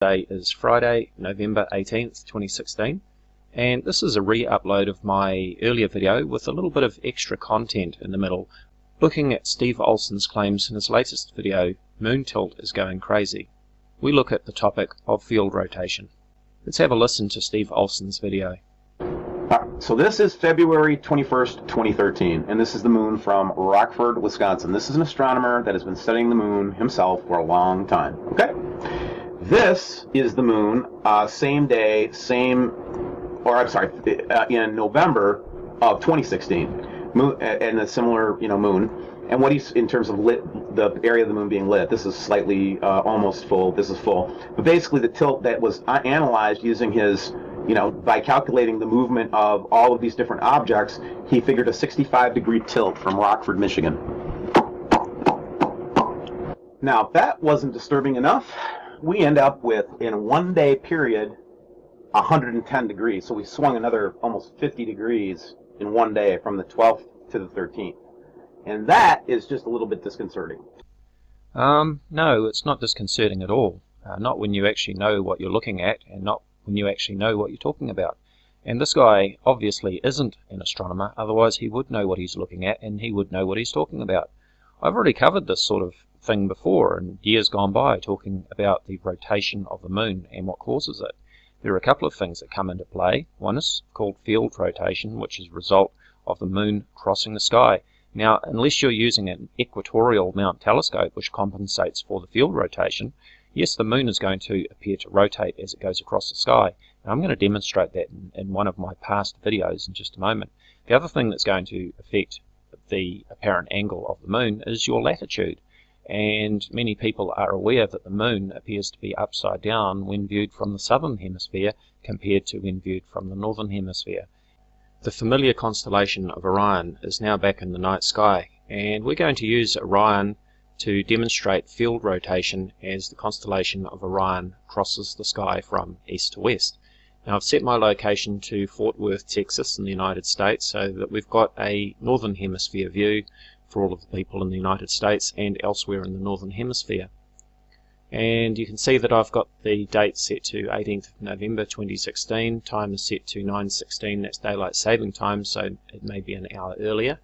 Today is Friday, November 18th, 2016, and this is a re-upload of my earlier video with a little bit of extra content in the middle, looking at Steve Olson's claims in his latest video, Moon Tilt is Going Crazy. We look at the topic of field rotation. Let's have a listen to Steve Olson's video. So this is February 21st, 2013, and this is the moon from Rockford, Wisconsin. This is an astronomer that has been studying the moon himself for a long time. Okay? This is the moon, same day, in November of 2016, moon, and a similar, moon. And what he's, in terms of lit, the area of the moon being lit, this is slightly almost full, this is full. But basically the tilt that was analyzed using his, by calculating the movement of all of these different objects, he figured a 65-degree tilt from Rockford, Michigan. Now, if that wasn't disturbing enough, we end up with, in a one-day period, 110 degrees. So we swung another almost 50 degrees in one day from the 12th to the 13th. And that is just a little bit disconcerting. No, it's not disconcerting at all. Not when you actually know what you're looking at, and not when you actually know what you're talking about. And this guy obviously isn't an astronomer, otherwise he would know what he's looking at and he would know what he's talking about. I've already covered this sort of thing before in years gone by, talking about the rotation of the moon and what causes it. There are a couple of things that come into play. One is called field rotation, which is a result of the moon crossing the sky. Now, unless you're using an equatorial mount telescope which compensates for the field rotation, yes, the moon is going to appear to rotate as it goes across the sky. And I'm going to demonstrate that in one of my past videos in just a moment. The other thing that's going to affect the apparent angle of the moon is your latitude. And many people are aware that the moon appears to be upside down when viewed from the southern hemisphere compared to when viewed from the northern hemisphere. The familiar constellation of Orion is now back in the night sky, and we're going to use Orion to demonstrate field rotation as the constellation of Orion crosses the sky from east to west. Now, I've set my location to Fort Worth, Texas in the United States, so that we've got a northern hemisphere view for all of the people in the United States and elsewhere in the northern hemisphere. And you can see that I've got the date set to 18th of November 2016, time is set to 9:16, that's daylight saving time, so it may be an hour earlier.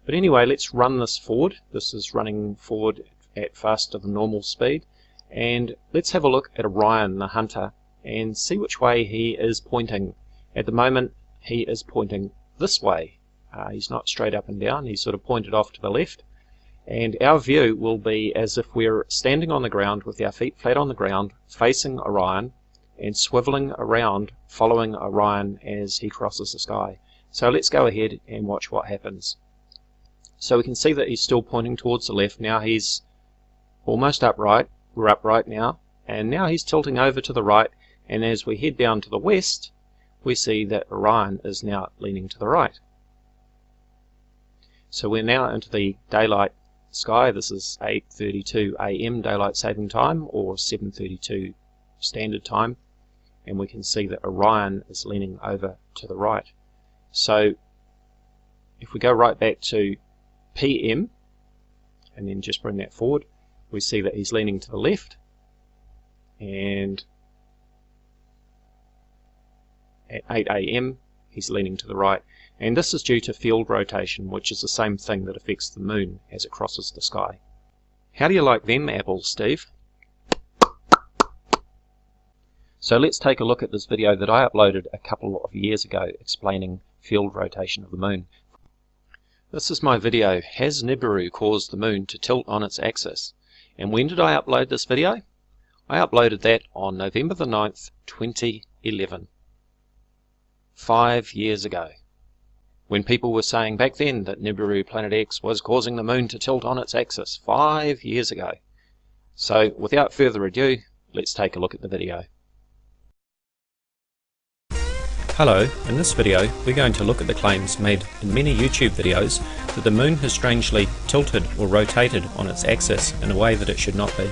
But anyway, let's run this forward. This is running forward at faster than normal speed, and let's have a look at Orion the Hunter and see which way he is pointing. At the moment he is pointing this way. He's not straight up and down, he's sort of pointed off to the left, and our view will be as if we're standing on the ground with our feet flat on the ground facing Orion and swiveling around following Orion as he crosses the sky. So let's go ahead and watch what happens. So we can see that he's still pointing towards the left. Now he's almost upright, we're upright now, and now he's tilting over to the right, and as we head down to the west we see that Orion is now leaning to the right. So we're now into the daylight sky. This is 8:32 AM daylight saving time, or 7:32 standard time, and we can see that Orion is leaning over to the right. So if we go right back to PM and then just bring that forward, we see that he's leaning to the left, and at 8 AM he's leaning to the right. And this is due to field rotation, which is the same thing that affects the moon as it crosses the sky. How do you like them apples, Steve? So let's take a look at this video that I uploaded a couple of years ago explaining field rotation of the moon. This is my video, Has Nibiru Caused the Moon to Tilt on its Axis? And when did I upload this video? I uploaded that on November the 9th, 2011. 5 years ago. When people were saying back then that Nibiru Planet X was causing the moon to tilt on its axis 5 years ago. So without further ado, let's take a look at the video. Hello, in this video we're going to look at the claims made in many YouTube videos that the moon has strangely tilted or rotated on its axis in a way that it should not be.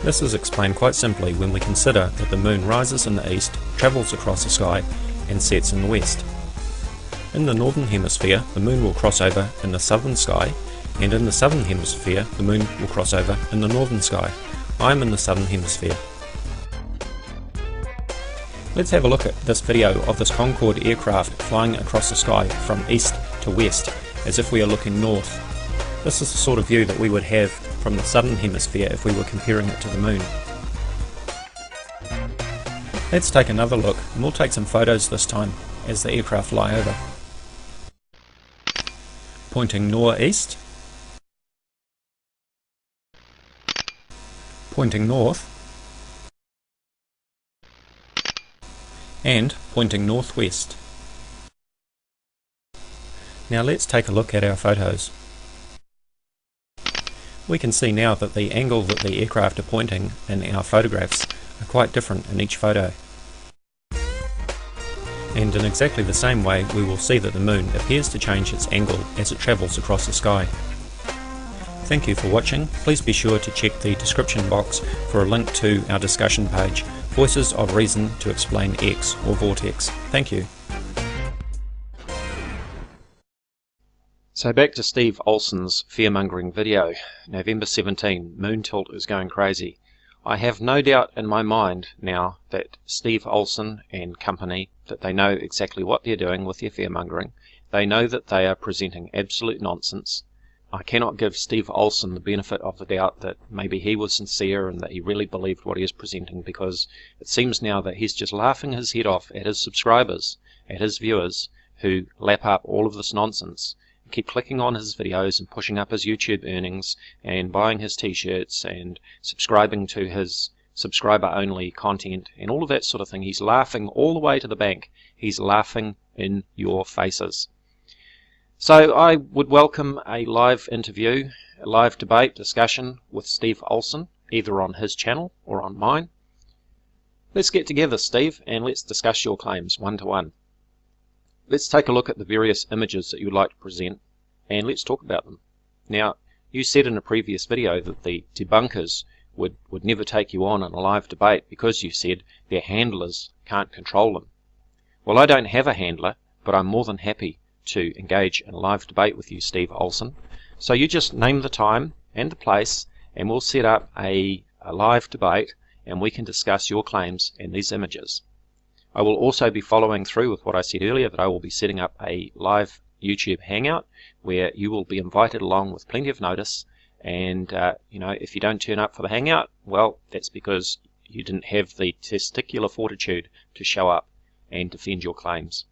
This is explained quite simply when we consider that the moon rises in the east, travels across the sky and sets in the west. In the northern hemisphere, the moon will cross over in the southern sky, and in the southern hemisphere, the moon will cross over in the northern sky. I'm in the southern hemisphere. Let's have a look at this video of this Concorde aircraft flying across the sky from east to west as if we are looking north. This is the sort of view that we would have from the southern hemisphere if we were comparing it to the moon. Let's take another look, and we'll take some photos this time as the aircraft fly over. Pointing northeast, pointing north, and pointing northwest. Now let's take a look at our photos. We can see now that the angle that the aircraft are pointing in our photographs are quite different in each photo. And in exactly the same way we will see that the moon appears to change its angle as it travels across the sky. Thank you for watching. Please be sure to check the description box for a link to our discussion page, Voices of Reason to Explain X, or VORTEX. Thank you. So back to Steve Olson's fear-mongering video. November 17, moon tilt is going crazy. I have no doubt in my mind now that Steve Olson and company, that they know exactly what they're doing with their fear-mongering. They know that they are presenting absolute nonsense. I cannot give Steve Olson the benefit of the doubt that maybe he was sincere and that he really believed what he is presenting, because it seems now that he's just laughing his head off at his subscribers, at his viewers, who lap up all of this nonsense, keep clicking on his videos and pushing up his YouTube earnings and buying his t-shirts and subscribing to his subscriber-only content and all of that sort of thing. He's laughing all the way to the bank. He's laughing in your faces. So I would welcome a live interview, a live debate, discussion with Steve Olson, either on his channel or on mine. Let's get together, Steve, and let's discuss your claims one-to-one. Let's take a look at the various images that you would like to present, and let's talk about them. Now, you said in a previous video that the debunkers would never take you on in a live debate because you said their handlers can't control them. Well, I don't have a handler, but I'm more than happy to engage in a live debate with you, Steve Olson. So you just name the time and the place, and we'll set up a live debate, and we can discuss your claims and these images. I will also be following through with what I said earlier, that I will be setting up a live YouTube hangout where you will be invited along with plenty of notice, and if you don't turn up for the hangout, well, that's because you didn't have the testicular fortitude to show up and defend your claims.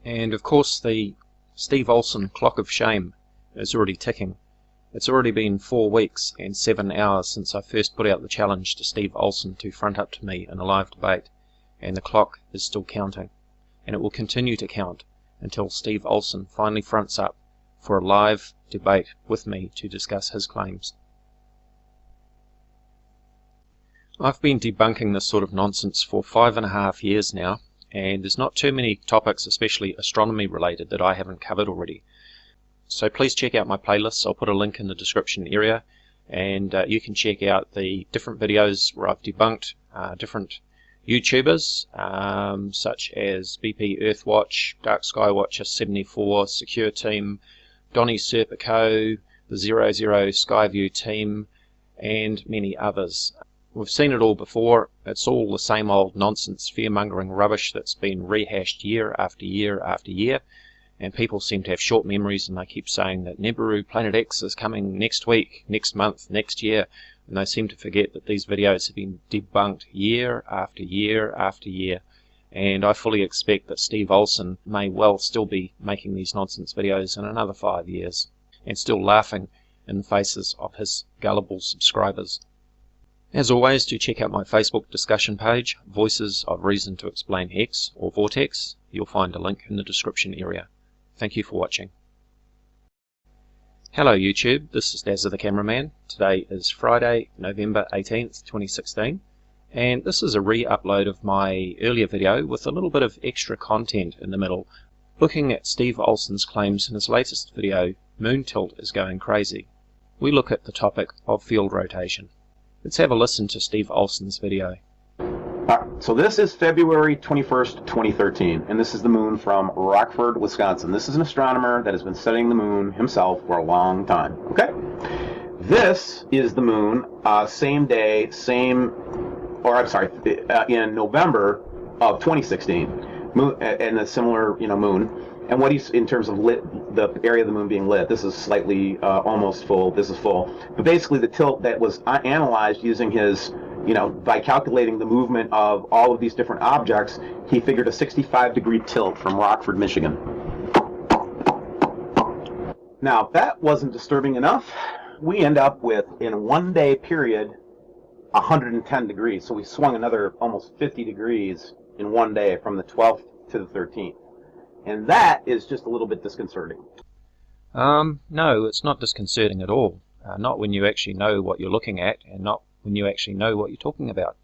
And of course the Steve Olson clock of shame is already ticking. It's already been 4 weeks and 7 hours since I first put out the challenge to Steve Olson to front up to me in a live debate, and the clock is still counting, and it will continue to count until Steve Olson finally fronts up for a live debate with me to discuss his claims. I've been debunking this sort of nonsense for 5.5 years now, and there's not too many topics, especially astronomy related, that I haven't covered already. So please check out my playlists. I'll put a link in the description area, and you can check out the different videos where I've debunked different YouTubers, such as BP Earthwatch, Dark Sky Watcher 74, Secure Team, Donnie Serpico, the 00 Skyview Team, and many others. We've seen it all before. It's all the same old nonsense, fear-mongering rubbish that's been rehashed year after year after year, and people seem to have short memories, and they keep saying that Nibiru Planet X is coming next week, next month, next year, and they seem to forget that these videos have been debunked year after year after year. And I fully expect that Steve Olson may well still be making these nonsense videos in another 5 years, and still laughing in the faces of his gullible subscribers. As always, do check out my Facebook discussion page, Voices of Reason to Explain X, or VORTEX. You'll find a link in the description area. Thank you for watching. Hello YouTube, this is Dazza the Cameraman. Today is Friday, November 18th, 2016, and this is a re-upload of my earlier video with a little bit of extra content in the middle, looking at Steve Olson's claims in his latest video, Moon Tilt is Going Crazy. We look at the topic of field rotation. Let's have a listen to Steve Olson's video. So this is February 21st, 2013, and this is the moon from Rockford, Wisconsin. This is an astronomer that has been studying the moon himself for a long time. Okay? This is the moon, same day, in November of 2016, and a similar moon. And what he's in terms of the area of the moon being lit. This is slightly almost full. This is full. But basically, the tilt that was analyzed using his, by calculating the movement of all of these different objects, he figured a 65-degree tilt from Rockford, Michigan. Now, if that wasn't disturbing enough, we end up with, in a one-day period, 110 degrees. So we swung another almost 50 degrees in one day from the 12th to the 13th. And that is just a little bit disconcerting. No, it's not disconcerting at all. Not when you actually know what you're looking at and not when you actually know what you're talking about.